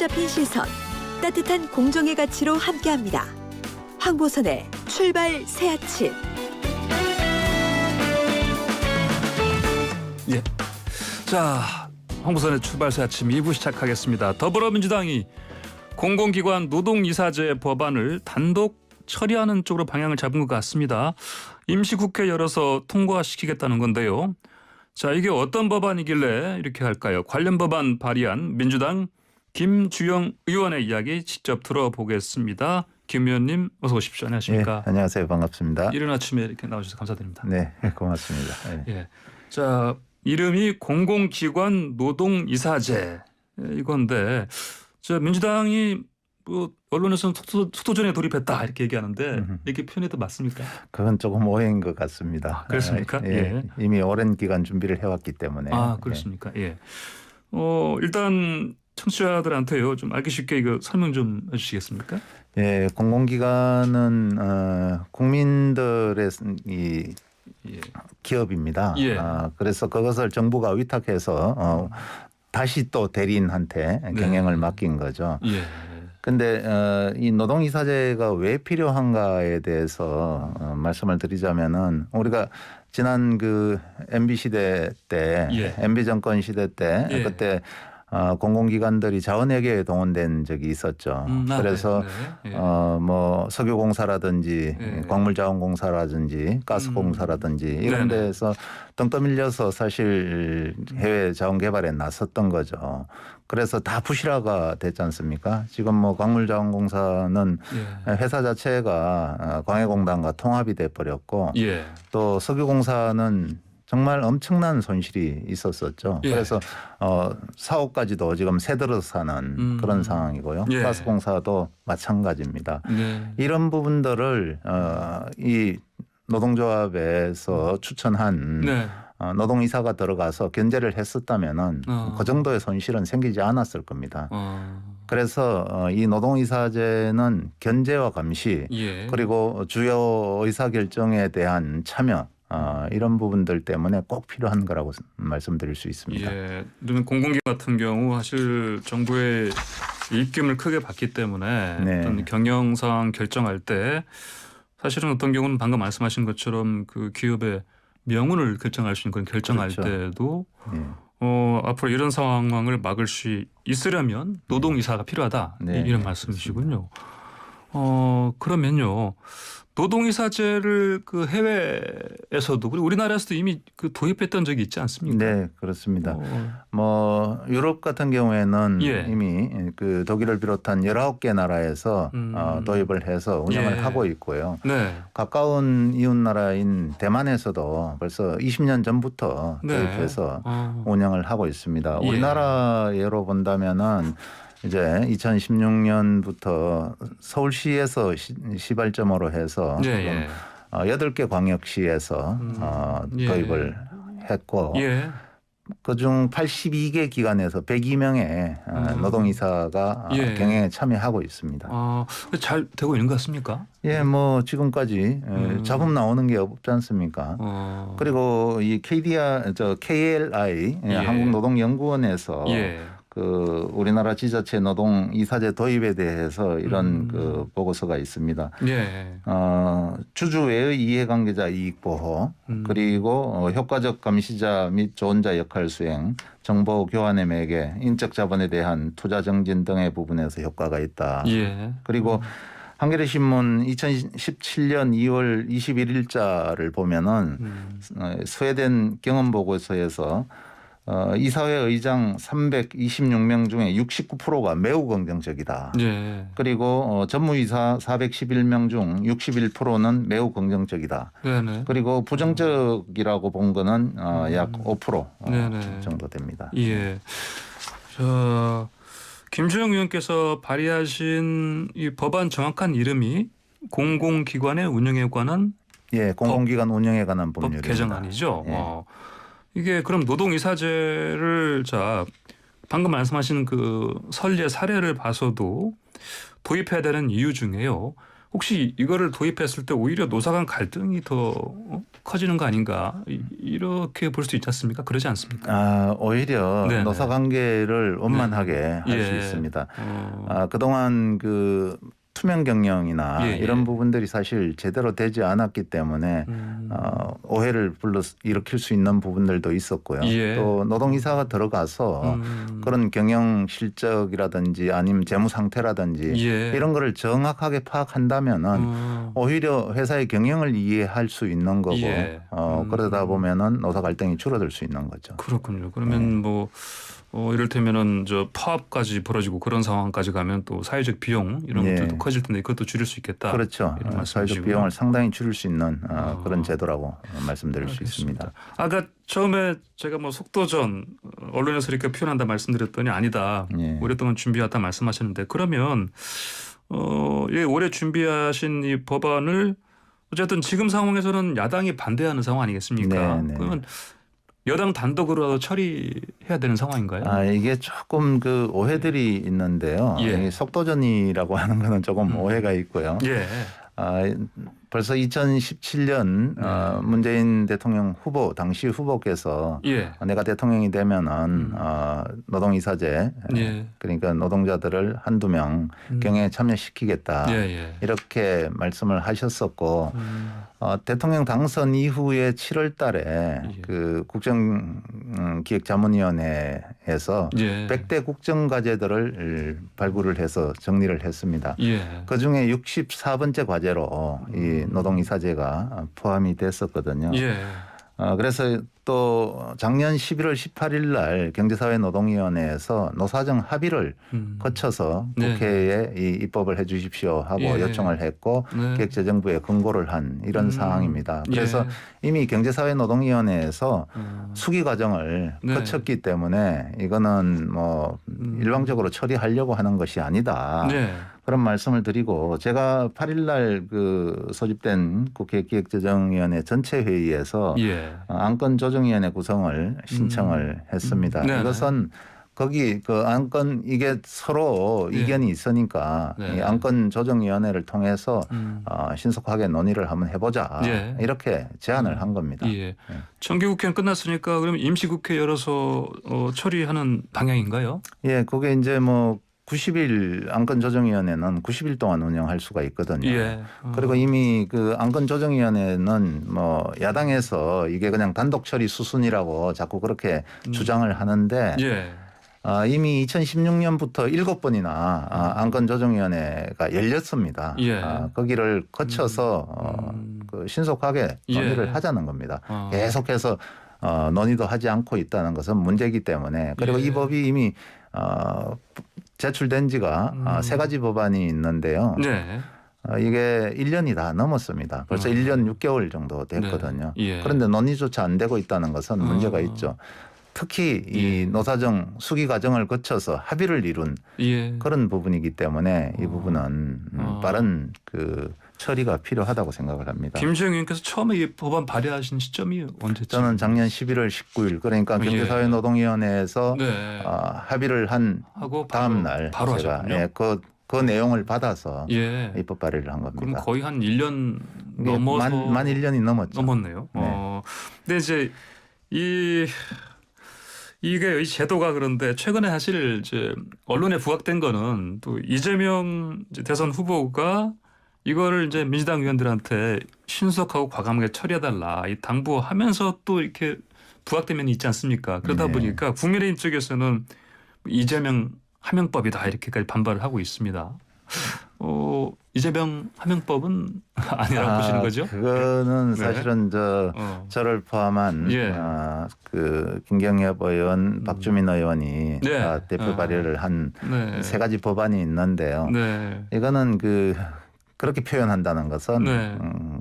붙잡힌 시선, 따뜻한 공정의 가치로 함께합니다. 황보선의 출발 새 아침. 예. 자, 황보선의 출발 새 아침 2부 시작하겠습니다. 더불어민주당이 공공기관 노동이사제 법안을 단독 처리하는 쪽으로 방향을 잡은 것 같습니다. 임시국회 열어서 통과시키겠다는 건데요. 자, 이게 어떤 법안이길래 이렇게 할까요? 관련 법안 발의한 민주당 김주영 의원의 이야기 직접 들어보겠습니다. 김 의원님 어서 오십시오. 안녕하십니까? 예, 안녕하세요. 반갑습니다. 이른 아침에 이렇게 나오셔서 감사드립니다. 네, 고맙습니다. 예. 자, 이름이 공공기관 노동이사제 이건데, 저 민주당이 뭐 언론에서는 속도전에 돌입했다 이렇게 얘기하는데 이렇게 표현해도 맞습니까? 그건 조금 오해인 것 같습니다. 그렇습니까? 예. 이미 오랜 기간 준비를 해왔기 때문에. 아, 그렇습니까? 예. 일단 청취자들한테요 좀 알기 쉽게 이거 설명 좀 해주시겠습니까? 예, 공공기관은 국민들의 이 예. 기업입니다. 예. 그래서 그것을 정부가 위탁해서 다시 또 대리인한테 경영을 맡긴 거죠. 예. 근데 이 노동이사제가 왜 필요한가에 대해서 말씀을 드리자면은 우리가 지난 그 MB 시대 때, 예. MB 정권 시대 때 예. 그때 공공기관들이 자원외교에 동원된 적이 있었죠. 그래서 네. 예. 뭐 석유공사라든지 예. 광물자원공사라든지 가스공사라든지 이런 네네. 데서 등 떠밀려서 사실 해외 자원개발에 나섰던 거죠. 그래서 다 부실화가 됐지 않습니까? 지금 뭐 광물자원공사는 예. 회사 자체가 광해공단과 통합이 돼버렸고 예. 또 석유공사는 정말 엄청난 손실이 있었었죠. 예. 그래서 사업까지도 지금 새들어 사는 그런 상황이고요. 예. 가스공사도 마찬가지입니다. 네. 이런 부분들을 이 노동조합에서 추천한 네. 노동이사가 들어가서 견제를 했었다면은 그 정도의 손실은 생기지 않았을 겁니다. 그래서 이 노동이사제는 견제와 감시 예. 그리고 주요 의사결정에 대한 참여 이런 부분들 때문에 꼭 필요한 거라고 말씀드릴 수 있습니다. 예. 그러면 공공기관 같은 경우 사실 정부의 입김을 크게 받기 때문에 네. 어떤 경영상 결정할 때 사실은 어떤 경우는 방금 말씀하신 것처럼 그 기업의 명운을 결정할 수 있는 그런 결정할 그렇죠. 때도 네. 앞으로 이런 상황을 막을 수 있으려면 노동이사가 필요하다. 네. 이런 네, 말씀이시군요. 그러면요. 노동이사제를 그 해외에서도 그리고 우리나라에서도 이미 그 도입했던 적이 있지 않습니까? 네, 그렇습니다. 뭐 유럽 같은 경우에는 예. 이미 그 독일을 비롯한 19개 나라에서 도입을 해서 운영을 예. 하고 있고요. 네. 가까운 이웃 나라인 대만에서도 벌써 20년 전부터 네. 도입해서 운영을 하고 있습니다. 예. 우리나라 예로 본다면은 이제 2016년부터 서울시에서 시발점으로 해서 예. 8개 광역시에서 예. 도입을 했고 예. 그중 82개 기관에서 102명의 노동이사가 예. 경영에 참여하고 있습니다. 잘 되고 있는 것 같습니까? 예, 뭐 지금까지 잡음 나오는 게 없지 않습니까? 그리고 이 KLI 예. 한국노동연구원에서 예. 그 우리나라 지자체 노동 이사제 도입에 대해서 이런 그 보고서가 있습니다. 예. 주주 외의 이해관계자 이익 보호 그리고 효과적 감시자 및 조언자 역할 수행, 정보 교환의 매개, 인적 자본에 대한 투자 정진 등의 부분에서 효과가 있다. 예. 그리고 한겨레 신문 2017년 2월 21일자를 보면은 스웨덴 경험 보고서에서 이사회 의장 326명 중에 69%가 매우 긍정적이다. 예. 그리고 전무이사 411명 중 61%는 매우 긍정적이다. 네네. 그리고 부정적이라고 본 거는 약 5% 네네. 정도 됩니다. 예. 김주영 의원께서 발의하신 이 법안 정확한 이름이 공공기관의 운영에 관한 예, 공공기관 운영에 관한 법 법률입니다. 개정안이죠. 예. 이게 그럼 노동이사제를 방금 말씀하신 그 선례 사례를 봐서도 도입해야 되는 이유 중에요. 혹시 이거를 도입했을 때 오히려 노사 간 갈등이 더 커지는 거 아닌가 이렇게 볼 수 있지 않습니까? 그러지 않습니까? 오히려 네네. 노사 관계를 원만하게 할 수 예. 있습니다. 그동안 그 투명 경영이나 예, 예. 이런 부분들이 사실 제대로 되지 않았기 때문에 오해를 일으킬 수 있는 부분들도 있었고요. 예. 또 노동이사가 들어가서 그런 경영 실적이라든지 아니면 재무 상태라든지 예. 이런 거를 정확하게 파악한다면은 오히려 회사의 경영을 이해할 수 있는 거고 예. 그러다 보면은 노사 갈등이 줄어들 수 있는 거죠. 그렇군요. 그러면 뭐 이를테면은 저 파업까지 벌어지고 그런 상황까지 가면 또 사회적 비용 이런 예. 것들도 커질 텐데 그것도 줄일 수 있겠다. 그렇죠. 이런 사회적 말씀이시구나. 비용을 상당히 줄일 수 있는 그런 제도라고 말씀드릴 수 알겠습니다. 있습니다. 아까 처음에 제가 뭐 속도전 언론에서 이렇게 표현한다 말씀드렸더니 아니다. 예. 오랫동안 준비하다 말씀하셨는데 그러면 올해 준비하신 이 법안을 어쨌든 지금 상황에서는 야당이 반대하는 상황 아니겠습니까? 네, 네. 그러면 여당 단독으로 처리해야 되는 상황인가요? 이게 조금 그 오해들이 있는데요. 예. 이 속도전이라고 하는 거는 조금 오해가 있고요. 예. 벌써 2017년 문재인 대통령 후보 당시 후보께서 예. 내가 대통령이 되면은 노동이사제 예. 그러니까 노동자들을 한두 명 경영에 참여시키겠다 예. 이렇게 말씀을 하셨었고 대통령 당선 이후에 7월 달에 그 국정기획자문위원회에서 예. 100대 국정과제들을 발굴을 해서 정리를 했습니다. 예. 그중에 64번째 과제로 이 노동이사제가 포함이 됐었거든요. 예. 그래서 또 작년 11월 18일 날 경제사회노동위원회에서 노사정 합의를 거쳐서 네. 국회에 이 입법을 해 주십시오 하고 예. 요청을 했고 네. 기획재정부에 권고를 한 이런 상황입니다. 그래서 이미 경제사회노동위원회에서 수기 과정을 네. 거쳤기 때문에 이거는 뭐 일방적으로 처리하려고 하는 것이 아니다. 네. 그런 말씀을 드리고 제가 8일 날 그 소집된 국회 기획재정위원회 전체 회의에서 예. 안건 조정위원회 구성을 신청을 했습니다. 네네. 이것은 거기 그 안건 이게 서로 예. 이견이 있으니까 네. 이 안건 조정위원회를 통해서 신속하게 논의를 한번 해보자 예. 이렇게 제안을 한 겁니다. 예. 정기국회는 끝났으니까 그럼 임시국회 열어서 처리하는 방향인가요? 예, 그게 이제 뭐 90일 안건조정위원회는 90일 동안 운영할 수가 있거든요. 예. 그리고 이미 그 안건조정위원회는 뭐 야당에서 이게 그냥 단독 처리 수순이라고 자꾸 그렇게 주장을 하는데 예. 이미 2016년부터 7번이나 안건조정위원회가 열렸습니다. 예. 거기를 거쳐서 그 신속하게 논의를 예. 하자는 겁니다. 계속해서 논의도 하지 않고 있다는 것은 문제이기 때문에 그리고 예. 이 법이 이미 제출된 지가 세 가지 법안이 있는데요. 네. 이게 1년이 다 넘었습니다. 벌써 1년 6개월 정도 됐거든요. 네. 예. 그런데 논의조차 안 되고 있다는 것은 문제가 있죠. 특히 이 노사정 수기 과정을 거쳐서 합의를 이룬 예. 그런 부분이기 때문에 이 부분은 빠른 그 처리가 필요하다고 생각을 합니다. 김주영 의원께서 처음에 이 법안 발의하신 시점이 언제쯤? 저는 작년 11월 19일 그러니까 경제사회노동위원회에서 네. 합의를 한 하고 다음 날 바로 제가 하셨군요. 그 내용을 받아서 예. 입법 발의를 한 겁니다. 그럼 거의 한 1년 이게 넘어서 만 1년이 넘었죠. 넘었네요. 네. 근데 이제 이게 이 제도가 그런데 최근에 사실 이제 언론에 부각된 거는 또 이재명 이제 대선 후보가 이거를 이제 민주당 의원들한테 신속하고 과감하게 처리해달라 이 당부하면서 또 이렇게 부각된 면이 있지 않습니까? 그러다 네. 보니까 국민의힘 쪽에서는 이재명 하명법이다 이렇게까지 반발을 하고 있습니다. 이재명 하명법은 아니라고 보시는 거죠? 그거는 네. 사실은 저를 포함한 예. 그 김경엽 의원, 박주민 의원이 네. 다 대표 발의를 한 세 네. 가지 법안이 있는데요. 네. 이거는 그렇게 표현한다는 것은 네.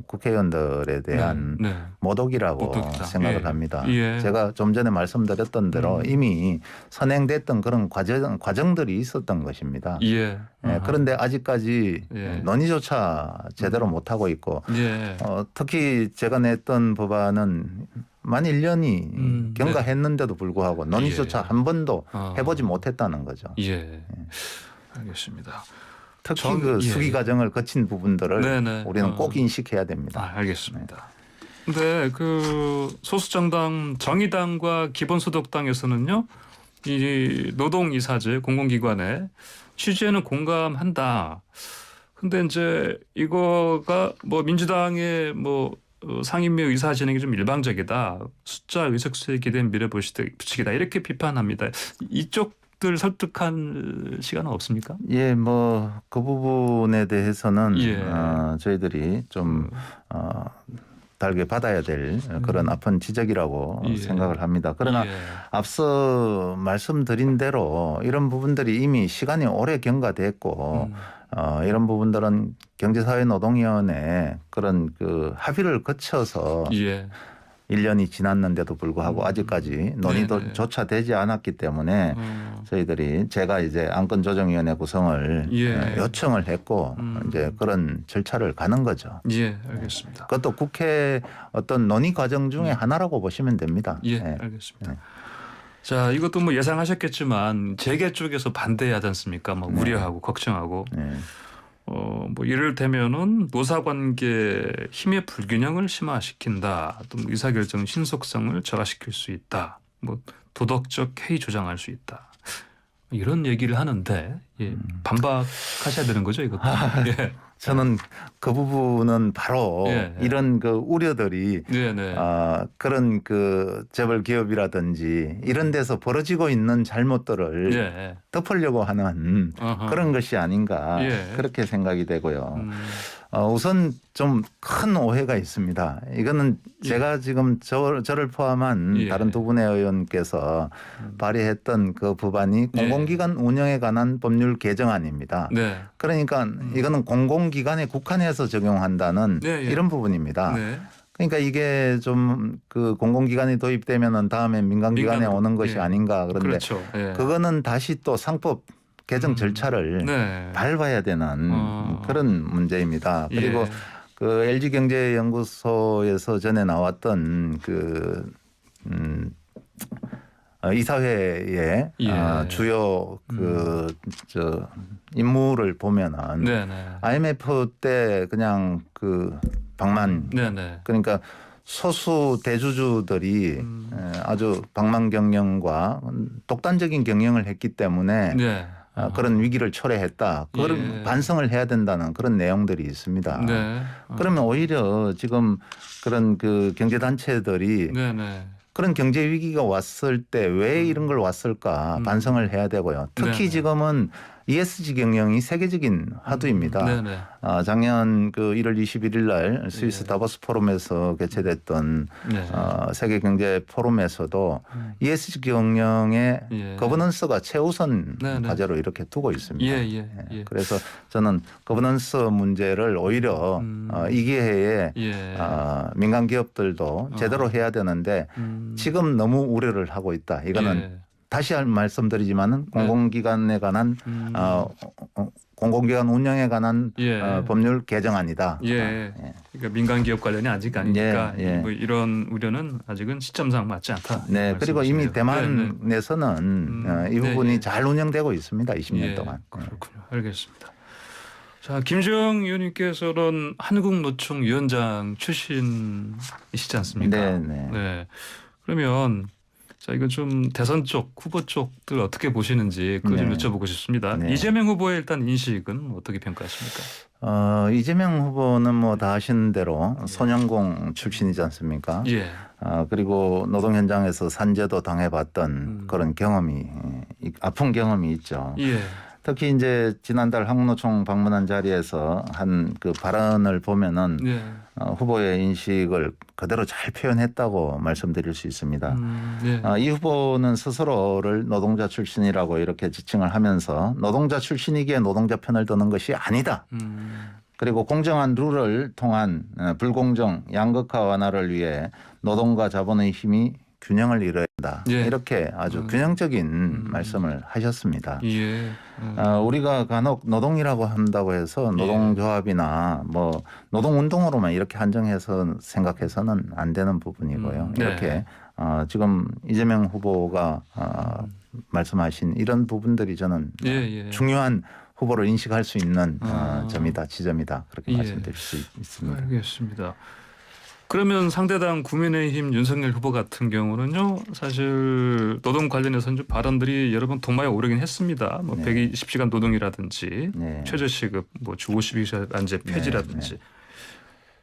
국회의원들에 대한 네. 모독이라고 모독이다. 생각을 예. 합니다. 예. 제가 좀 전에 말씀드렸던 대로 이미 선행됐던 그런 과정들이 있었던 것입니다. 예. 그런데 아직까지 예. 논의조차 제대로 못하고 있고 예. 특히 제가 냈던 법안은 만 1년이 경과했는데도 불구하고 논의조차 예. 한 번도 해보지 못했다는 거죠. 예. 알겠습니다. 특히 정- 그 예, 수기 예. 과정을 거친 부분들을 네네. 우리는 꼭 인식해야 됩니다. 알겠습니다. 근데 그 소수정당 정의당과 기본소득당에서는요, 이 노동이사제 공공기관의 취지에는 공감한다. 근데 이제 이거가 뭐 민주당의 뭐 상임위 의사 진행이 좀 일방적이다. 숫자 의석수에 기대는 밀어붙이기다. 이렇게 비판합니다. 이쪽들 설득한 시간은 없습니까? 예, 뭐 그 부분에 대해서는 예. 저희들이 좀 달게 받아야 될 그런 아픈 지적이라고 예. 생각을 합니다. 그러나 예. 앞서 말씀드린 대로 이런 부분들이 이미 시간이 오래 경과됐고 이런 부분들은 경제사회노동위원회 그런 그 합의를 거쳐서 예. 1년이 지났는데도 불구하고 아직까지 논의도 네네. 조차 되지 않았기 때문에 저희들이 제가 이제 안건조정위원회 구성을 예. 요청을 했고 이제 그런 절차를 가는 거죠. 예, 알겠습니다. 그것도 국회 어떤 논의 과정 중에 하나라고 보시면 됩니다. 예, 네. 알겠습니다. 네. 자, 이것도 뭐 예상하셨겠지만 재계 쪽에서 반대하지 않습니까? 뭐 우려하고 걱정하고. 네. 뭐 이를테면은 노사관계 힘의 불균형을 심화시킨다. 또 의사결정 신속성을 저하시킬 수 있다. 뭐 도덕적 해이 조장할 수 있다. 이런 얘기를 하는데 예, 반박하셔야 되는 거죠, 이것도. 예. 저는 그 부분은 바로 예. 이런 그 우려들이 네네. 그런 그 재벌 기업이라든지 이런 데서 벌어지고 있는 잘못들을 예. 덮으려고 하는 어허. 그런 것이 아닌가 예. 그렇게 생각이 되고요. 우선 좀 큰 오해가 있습니다. 이거는 제가 지금 저를 포함한 예. 다른 두 분의 의원께서 발의했던 그 법안이 공공기관 운영에 관한 법률 개정안입니다. 네. 그러니까 이거는 공공기관에 국한해서 적용한다는 네, 예. 이런 부분입니다. 네. 그러니까 이게 좀 그 공공기관이 도입되면은 다음에 민간기관에 민간으로. 오는 것이 예. 아닌가 그런데 그렇죠. 예. 그거는 다시 또 상법 개정 절차를 네. 밟아야 되는 그런 문제입니다. 그리고 예. 그 LG경제연구소에서 전에 나왔던 그 이사회의 예. 주요 저 인물을 보면은 네네. IMF 때 그냥 그 방만 네네. 그러니까 소수 대주주들이 아주 방만 경영과 독단적인 경영을 했기 때문에 네. 그런 위기를 초래했다. 그런 예. 반성을 해야 된다는 그런 내용들이 있습니다. 네. 그러면 오히려 지금 그런 그 경제단체들이 네네. 그런 경제 위기가 왔을 때 왜 이런 걸 왔을까 반성을 해야 되고요. 특히 네네. 지금은 ESG 경영이 세계적인 화두입니다. 네네. 작년 그 1월 21일 날 스위스 다보스 포럼에서 개최됐던 네. 세계 경제 포럼에서도 ESG 경영의 예. 거버넌스가 최우선 네네. 과제로 이렇게 두고 있습니다. 예. 그래서 저는 거버넌스 문제를 오히려 이 기회에 예. 민간 기업들도 제대로 해야 되는데 지금 너무 우려를 하고 있다. 이거는 예. 다시 말씀드리지만은 공공기관에 관한 공공기관 운영에 관한 예. 법률 개정안이다. 예. 그러니까 민간 기업 관련이 아직 아니니까 예. 뭐 이런 우려는 아직은 시점상 맞지 않다. 네, 그리고 이미 말씀이시네요. 대만에서는 이 부분이 네, 예. 잘 운영되고 있습니다. 20년 예, 동안. 그렇군요. 알겠습니다. 자, 김주영 의원님께서는 한국노총 위원장 출신이시지 않습니까? 네. 그러면 자, 이건 좀 대선 쪽 후보 쪽들 어떻게 보시는지 그거 좀 네. 여쭤보고 싶습니다. 네. 이재명 후보의 일단 인식은 어떻게 평가하십니까? 이재명 후보는 뭐 다 아시는 대로 소년공 출신이지 않습니까? 예. 그리고 노동 현장에서 산재도 당해봤던 그런 경험이 아픈 경험이 있죠. 예. 특히 이제 지난달 한국노총 방문한 자리에서 한 그 발언을 보면은 예. 후보의 인식을 그대로 잘 표현했다고 말씀드릴 수 있습니다. 예. 이 후보는 스스로를 노동자 출신이라고 이렇게 지칭을 하면서 노동자 출신이기에 노동자 편을 드는 것이 아니다. 그리고 공정한 룰을 통한 불공정 양극화 완화를 위해 노동과 자본의 힘이 균형을 이뤄야 한다. 예. 이렇게 아주 균형적인 말씀을 하셨습니다. 예. 우리가 간혹 노동이라고 한다고 해서 노동조합이나 뭐 노동운동으로만 이렇게 한정해서 생각해서는 안 되는 부분이고요. 네. 이렇게 지금 이재명 후보가 말씀하신 이런 부분들이 저는 예. 중요한 후보를 인식할 수 있는 아. 지점이다 그렇게 예. 말씀드릴 수 있습니다. 알겠습니다. 그러면 상대당 국민의힘 윤석열 후보 같은 경우는요, 사실 노동 관련해서는 좀 발언들이 여러 번 도마에 오르긴 했습니다. 뭐 네. 120시간 노동이라든지 네. 최저시급, 뭐 주 52시간 안제 폐지라든지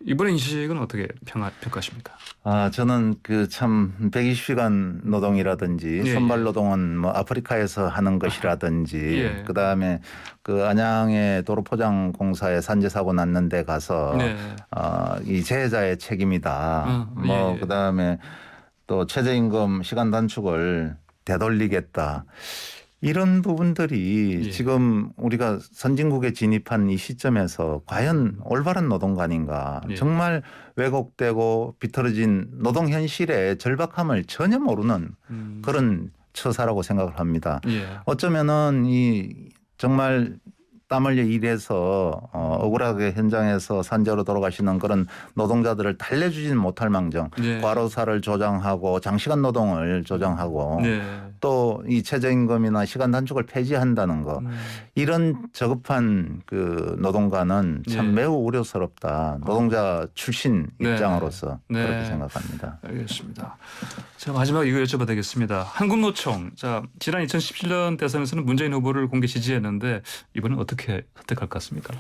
이번의 인식은 어떻게 평가하십니까? 저는 그 참 120시간 노동이라든지 예, 선발 노동은 뭐 아프리카에서 하는 것이라든지 예. 그다음에 그 안양의 도로 포장 공사에 산재 사고 났는 데 가서 네. 이 재해자의 책임이다. 뭐 예. 그다음에 또 최저임금 시간 단축을 되돌리겠다. 이런 부분들이 예. 지금 우리가 선진국에 진입한 이 시점에서 과연 올바른 노동관인가. 예. 정말 왜곡되고 비틀어진 노동 현실의 절박함을 전혀 모르는 그런 처사라고 생각을 합니다. 예. 어쩌면은 이 정말 땀 흘려 일해서 억울하게 현장에서 산재로 돌아가시는 그런 노동자들을 달래주지는 못할 망정 네. 과로사를 조장하고 장시간 노동을 조장하고 네. 또 이 최저임금이나 시간 단축을 폐지한다는 거 이런 저급한 그 노동가는 참 네. 매우 우려스럽다. 노동자 출신 네. 입장으로서 네. 그렇게 생각합니다. 알겠습니다. 자, 마지막 이거 여쭤봐도 되겠습니다. 한국노총. 자, 지난 2017년 대선에서는 문재인 후보를 공개 지지했는데 이번엔 어떻게 선택할 것 같습니까?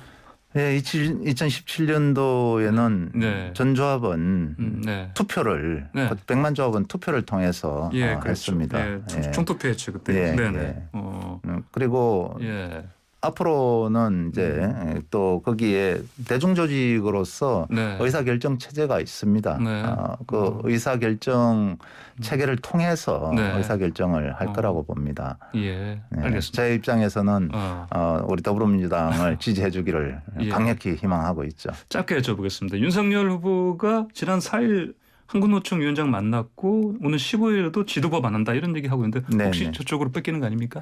네, 2017년도에는 네. 전 조합은 네. 투표를 네. 100만 조합은 투표를 통해서 예, 그렇죠. 했습니다. 예, 예. 총투표했죠 그때. 예, 네네. 예. 어, 그리고 예. 앞으로는 이제 또 거기에 대중조직으로서 네. 의사결정 체제가 있습니다. 네. 그 의사결정 체계를 통해서 네. 의사결정을 할 거라고 봅니다. 예. 네. 알겠습니다. 제 입장에서는 어. 우리 더불어민주당을 지지해 주기를 예. 강력히 희망하고 있죠. 짧게 여쭤보겠습니다. 윤석열 후보가 지난 4일 한국노총 위원장 만났고 오늘 15일에도 지도부 만난다 이런 얘기하고 있는데 혹시 네네. 저쪽으로 뺏기는 거 아닙니까?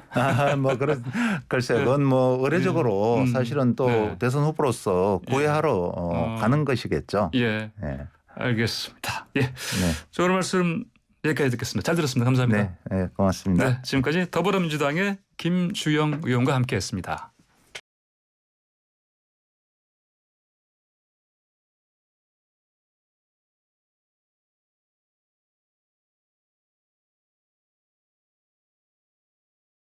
글쎄요. 그건 뭐 의례적으로 사실은 또 네. 대선 후보로서 구애하러 가는 것이겠죠. 예. 네. 알겠습니다. 예. 네. 저 오늘 말씀 여기까지 듣겠습니다. 잘 들었습니다. 감사합니다. 네, 고맙습니다. 네, 지금까지 더불어민주당의 김주영 의원과 함께했습니다.